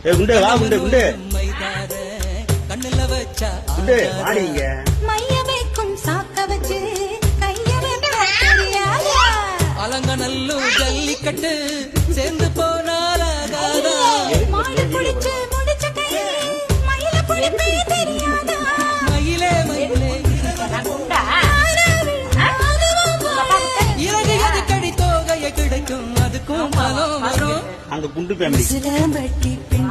குண்டு வா குண்டு குண்டு குண்டு வாடிங்க மைய வைக்கும் சாக்க வச்சு கைய அலங்கநல்லூர் ஜல்லிக்கட்டு சேர்ந்து போனால மாடு குடிச்சு முடிச்ச கை மயில புடிப்பே தெரியாதா மயிலே மயிலே இறகு எது கடி தோகைய கிடைக்கும் அதுக்கும் பலம் வரும் அந்த குண்டு ஃபேமிலி சிலம்பட்டி பெண்